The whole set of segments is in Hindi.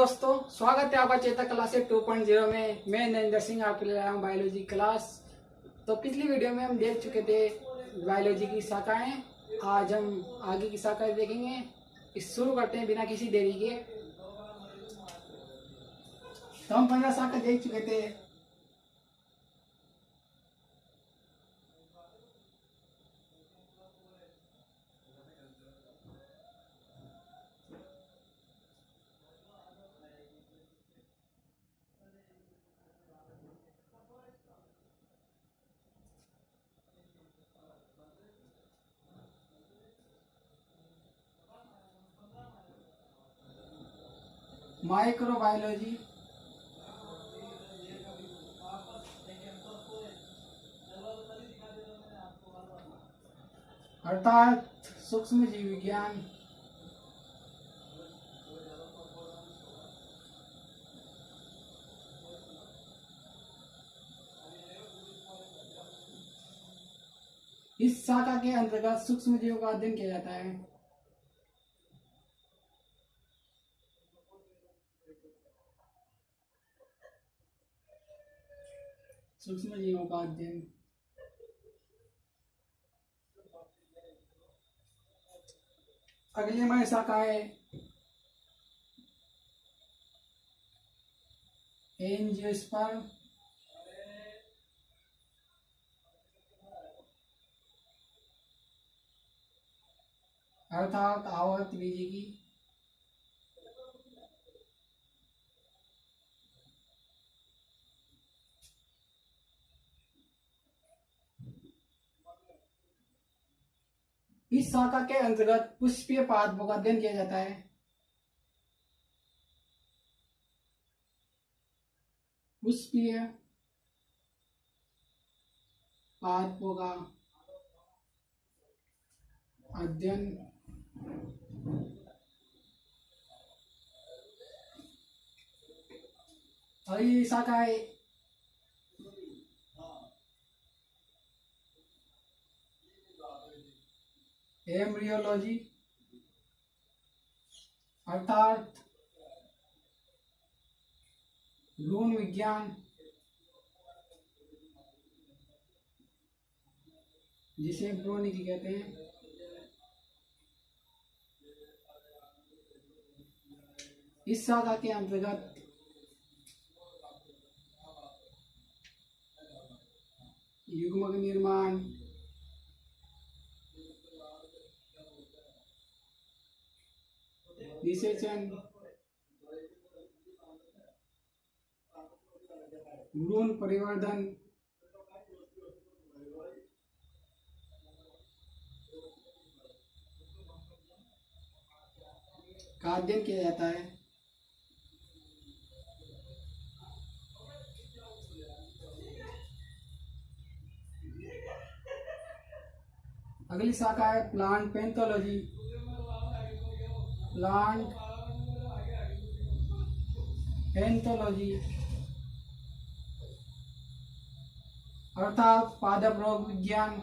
दोस्तों, स्वागत है आपका चेतक क्लास 2.0 में। मैं नरेंद्र सिंह आपके लिए आया हूँ बायोलॉजी क्लास। तो पिछली वीडियो में हम देख चुके थे बायोलॉजी की शाखाएं। आज हम आगे की शाखाएं देखेंगे। इस शुरू करते हैं बिना किसी देरी के। तो हम 15 शाखा देख चुके थे। माइक्रोबायोलॉजी, अर्थात सूक्ष्म जीव विज्ञान। इस शाखा के अंतर्गत सूक्ष्म जीवों का अध्ययन किया जाता है। सूक्ष्म जीवों का अध्ययन। अगली हमारी शाखा है एंजियोस्पर्म, अर्थात आवर्त बीजी की। इस शाखा के अंतर्गत पुष्पीय पादपों का अध्ययन किया जाता है। पुष्पीय पादपों का अध्ययन। अगली शाखा है एम्ब्रियोलॉजी, अर्थात भ्रूण विज्ञान, जिसे भ्रूणिकी कहते हैं। इस शाखा के अंतर्गत युग्मक निर्माण, निषेचन, भ्रूण परिवर्धन, का अध्ययन किया जाता है। अगली शाखा है प्लांट पैथोलॉजी, प्लांट पैथोलॉजी, अर्थात पादप रोग विज्ञान।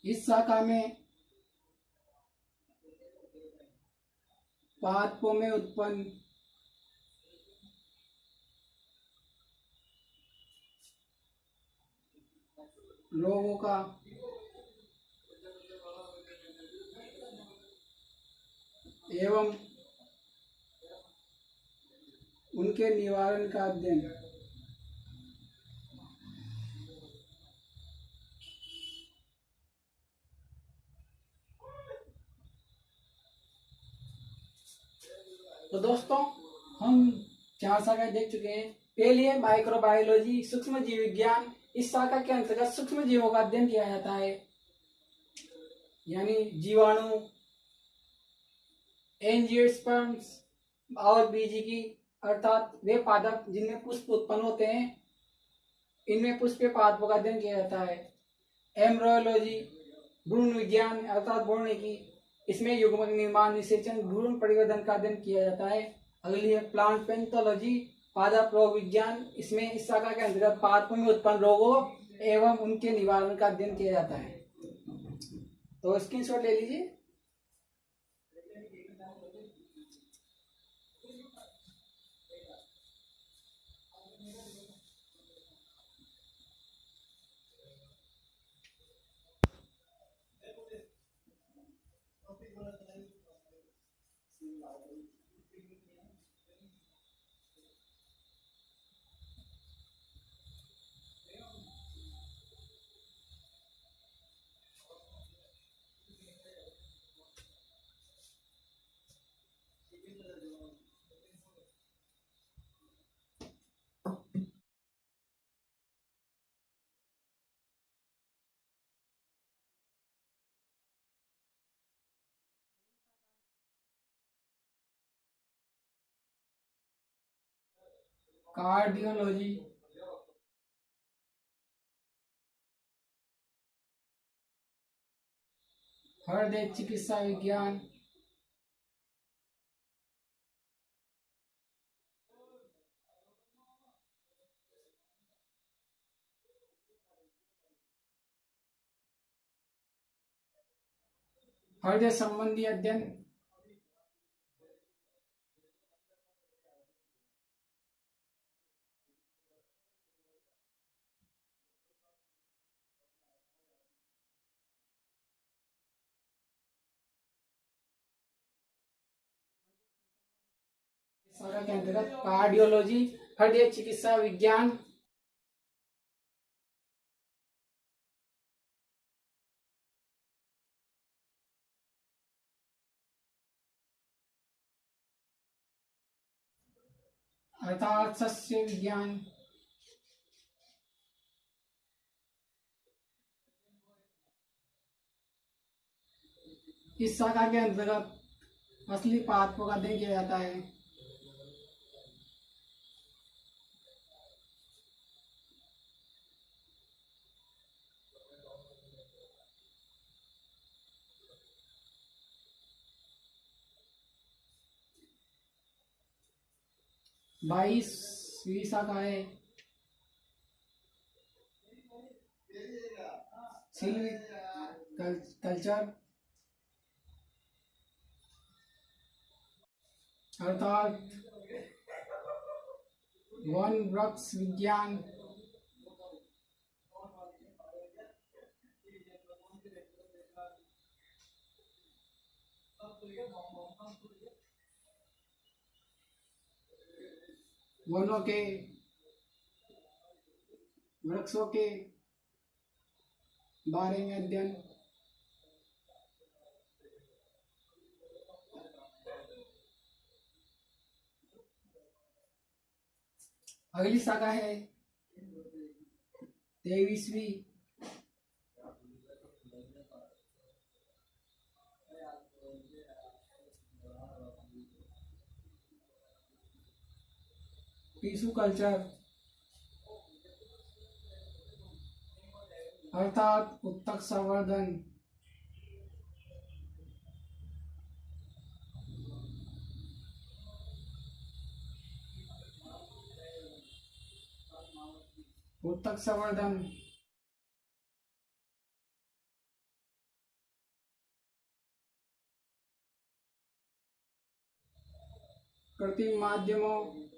इस शाखा में पादपों में उत्पन्न रोगों का एवं उनके निवारण का अध्ययन। तो दोस्तों, हम 4 शाखाएं देख चुके हैं। पहली है माइक्रोबायोलॉजी, सूक्ष्म जीव विज्ञान। इस शाखा के अंतर्गत सूक्ष्म जीवों का अध्ययन किया जाता है, यानी जीवाणु, एंजियोस्पर्म्स और बीजिकी, अर्थात वे पादप जिनमें पुष्प उत्पन्न होते हैं। इनमें पुष्पीय पादपों का अध्ययन किया जाता है। एम्ब्रियोलॉजी, भ्रूण विज्ञान, अर्थात भ्रूणिकी। इसमें युग्मक निर्माण, निषेचन, भ्रूण परिवर्धन का अध्ययन किया जाता है। अगली है प्लांट पैथोलॉजी, पादप रोग विज्ञान, इसमें इस शाखा के अंतर्गत पादपों में उत्पन्न रोगों एवं उनके निवारण का अध्ययन किया जाता है। तो स्क्रीनशॉट ले लीजिए। कार्डियोलॉजी, हृदय चिकित्सा विज्ञान, हृदय संबंधी अध्ययन, शाखा के अंतर्गत कार्डियोलॉजी, हृदय चिकित्सा विज्ञान, अर्थात सस्य विज्ञान, इस शाखा के अंतर्गत असली पादपों का अध्ययन किया जाता है। बाईसवीं शाखा है कल्चर, अर्थात वन वृक्ष विज्ञान, वनों के वृक्षों के बारे में अध्ययन, अगली शाखा है 23वीं टिश्यू कल्चर, अर्थात उत्तक संवर्धन, उत्तक संवर्धन, कृत्रिम माध्यमों,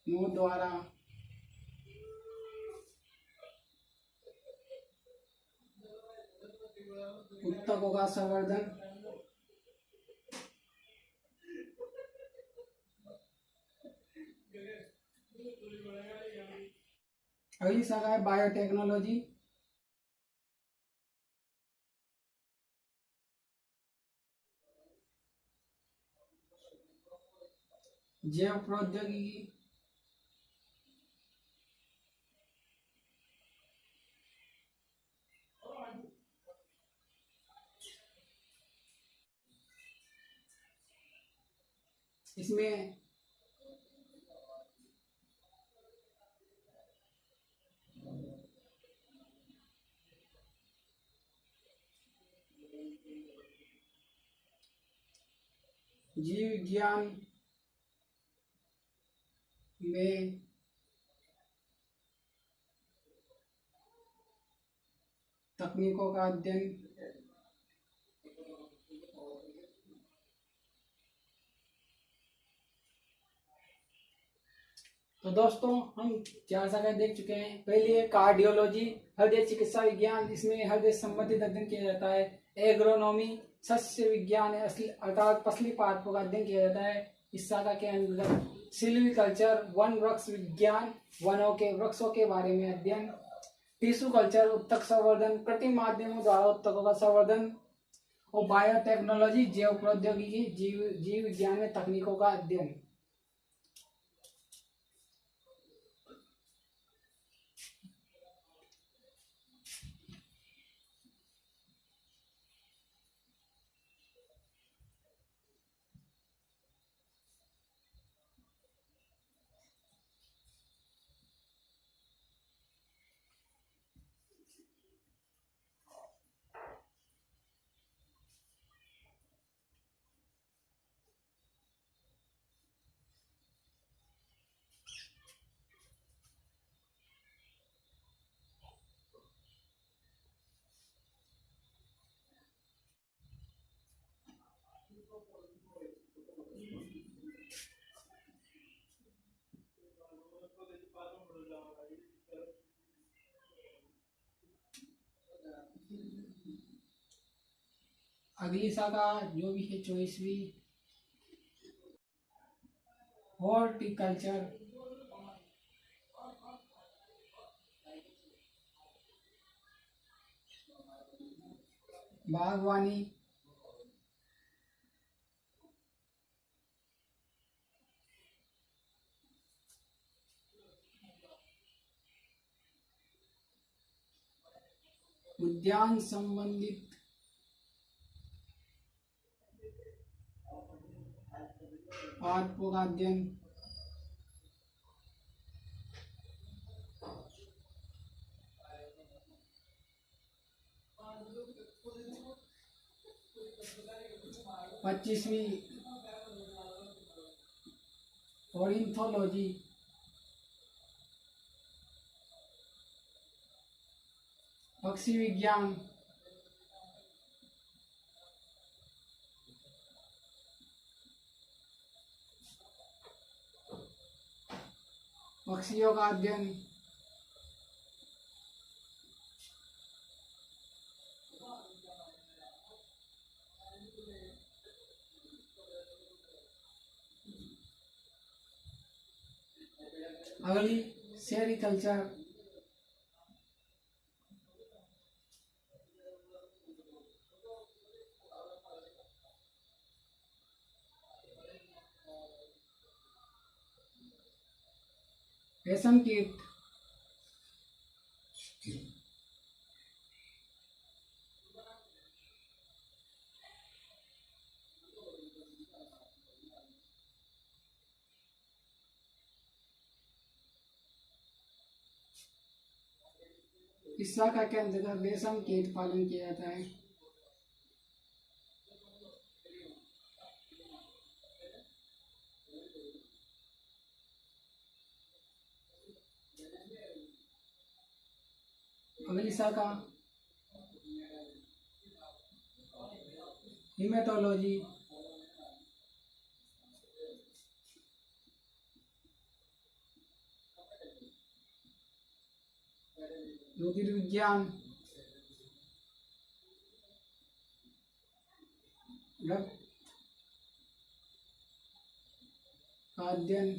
मुंह द्वारा उत्तकों का संवर्धन, अगली शाखा है बायोटेक्नोलॉजी, जैव प्रौद्योगिकी, इसमें जीव विज्ञान में तकनीकों का अध्ययन। तो दोस्तों हम 4 शाखाएं देख चुके हैं। पहली है कार्डियोलॉजी, हृदय चिकित्सा विज्ञान, इसमें हृदय संबंधित अध्ययन किया जाता है। एग्रोनॉमी, शस्य विज्ञान अर्थात पसली पादपों का अध्ययन किया जाता है इस शाखा के अंतर्गत। सिल्वीकल्चर, वन वृक्ष विज्ञान, वनों के वृक्षों के बारे में अध्ययन। टिश्यू कल्चर, उत्तक संवर्धन, कृत्रिम माध्यमों द्वारा उत्तकों का संवर्धन। और बायोटेक्नोलॉजी, जैव प्रौद्योगिकी, जीव विज्ञान में तकनीकों का अध्ययन। अगली शाखा जो भी है 24वीं, हॉर्टिकल्चर, बागवानी, उद्यान संबंधित पादपों का अध्ययन। पच्चीसवीं ऑर्निथोलॉजी, पक्षी विज्ञान। पक्षियों का अध्ययन। अगली सेरिकल्चर, रेशम कीट। इस शाखा के अंतर्गत रेशम कीट पालन किया जाता है। अगली शाखा हिमेटोलॉजी, रुधिर विज्ञान, रक्त का अध्ययन।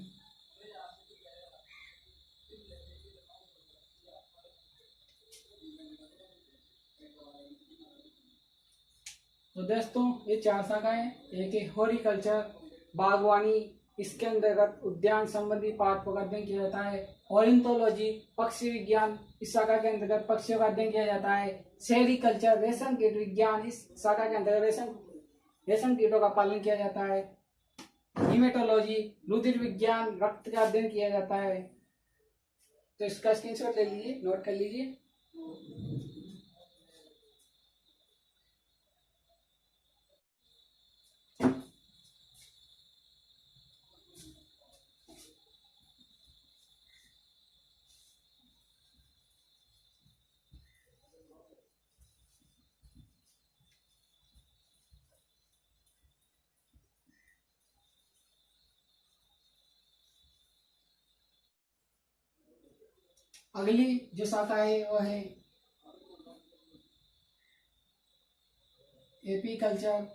तो दोस्तों ये 4 शाखाएं, एक है हॉर्टिकल्चर, बागवानी, इसके अंतर्गत उद्यान संबंधी पादपों का अध्ययन किया जाता है। ऑर्निथोलॉजी, पक्षी विज्ञान, इस शाखा के अंतर्गत पक्षियों का अध्ययन किया जाता है। सेरिकल्चर, रेशम कीट विज्ञान, इस शाखा के अंतर्गत रेशम कीटों का पालन किया जाता है। हीमेटोलॉजी, रुधिर विज्ञान, रक्त का अध्ययन किया जाता है। तो इसका स्क्रीनशॉट ले लीजिए, नोट कर लीजिए। अगली जो शाखा है वह है एपी कल्चर।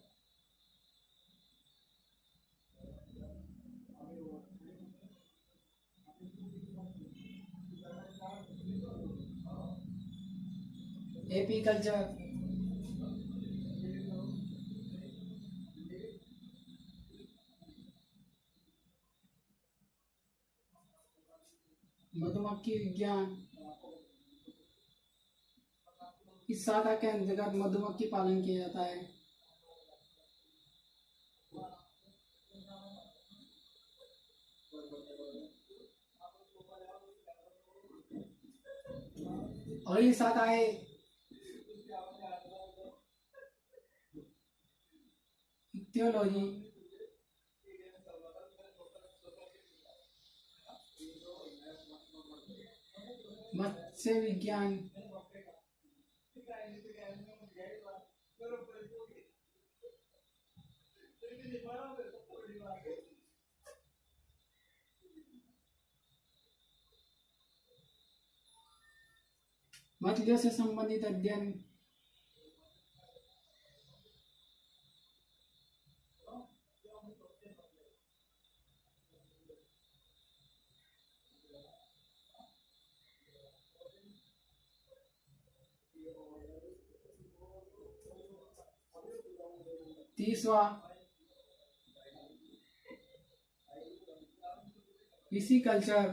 एपी कल्चर मधुमक्खी विज्ञान। इस शाखा के अंतर्गत मधुमक्खी पालन किया जाता है। अगली शाखा है इक्तियोलॉजी। मत्स्य विज्ञान। मछलियों से संबंधित अध्ययन। तीसवा इसी कल्चर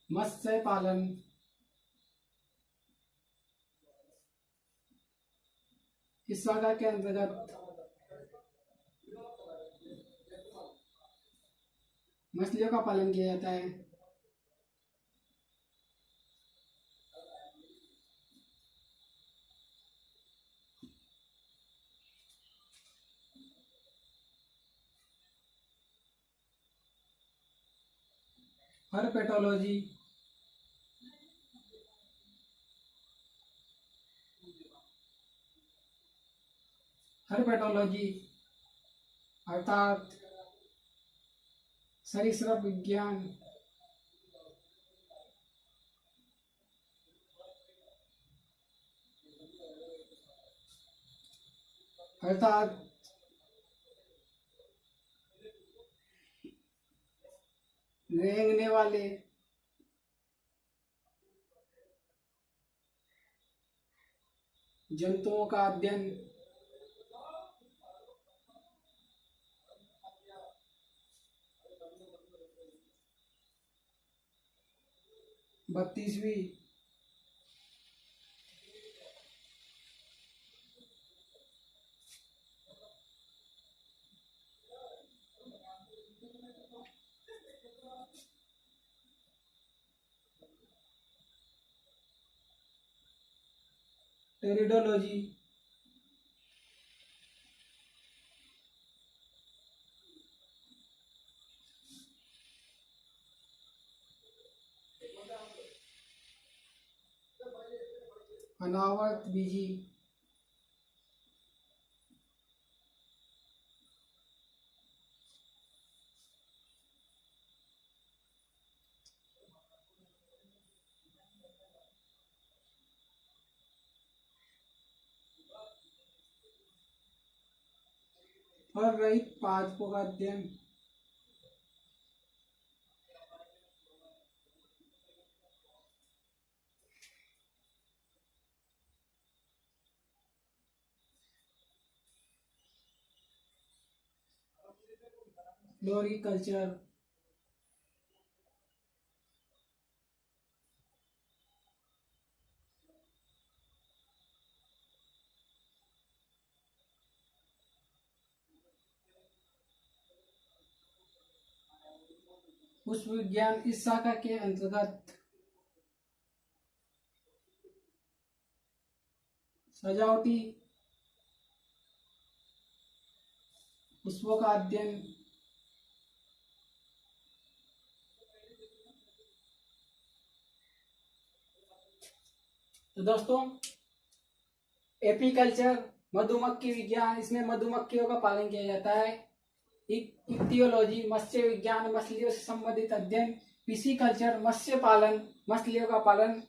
मत्स्य पालन। इस शाखा के अंतर्गत मछलियों का पालन किया जाता है। हर्पेटोलॉजी। हर्पेटोलॉजी अर्थात सरीसृप विज्ञान। अर्थात रेंगने वाले जंतुओं का अध्ययन। 32वीं टेरिडोलॉजी। अनावर्त बीजी। फल रहित पादपों का अध्ययन। फ्लोरिकल्चर। पुष्प विज्ञान इस शाखा के अंतर्गत सजावटी पुष्पों का अध्ययन। तो दोस्तों एपीकल्चर मधुमक्खी विज्ञान, इसमें मधुमक्खियों का पालन किया जाता है। इक्तियोलॉजी मत्स्य विज्ञान, मछलियों से संबंधित अध्ययन, पिसीकल्चर मत्स्य पालन, मछलियों का पालन,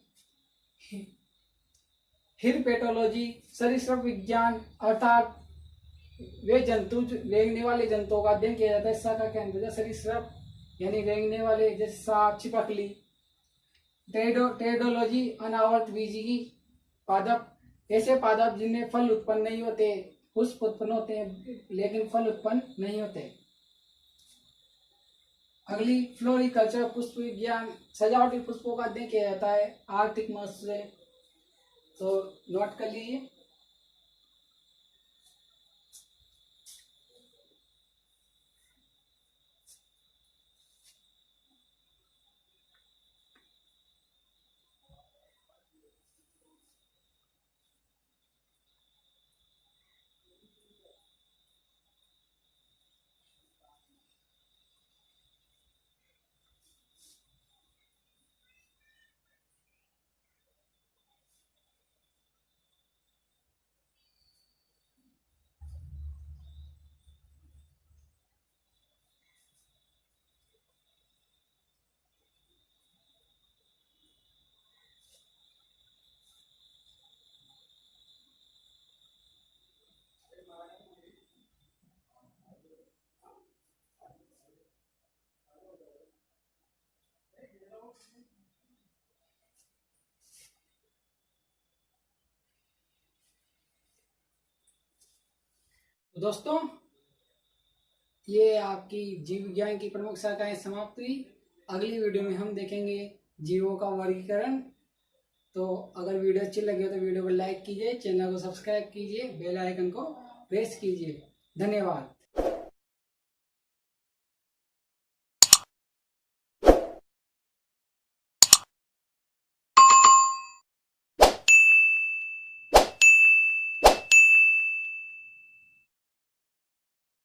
हिरपेटोलॉजी सरीसृप विज्ञान अर्थात वे जंतु रेंगने वाले जंतुओं का अध्ययन किया जाता है। शाखा के अंतर्गत सरीसृप यानी रेंगने वाले जैसे सांप, छिपकली। टेडोलॉजी अनावर्त बीजी की पादप, ऐसे पादप जिनमें फल उत्पन्न नहीं होते, पुष्प उत्पन्न होते हैं लेकिन फल उत्पन्न नहीं होते। अगली फ्लोरिकल्चर पुष्प विज्ञान, सजावटी पुष्पों का अध्ययन किया जाता है आर्थिक महत्व से, तो नोट कर लीजिए। तो दोस्तों, ये आपकी जीव विज्ञान की प्रमुख शाखाएं समाप्त हुई। अगली वीडियो में हम देखेंगे जीवों का वर्गीकरण। तो अगर वीडियो अच्छी लगी हो तो वीडियो को लाइक कीजिए, चैनल को सब्सक्राइब कीजिए, बेल आइकन को प्रेस कीजिए। धन्यवाद।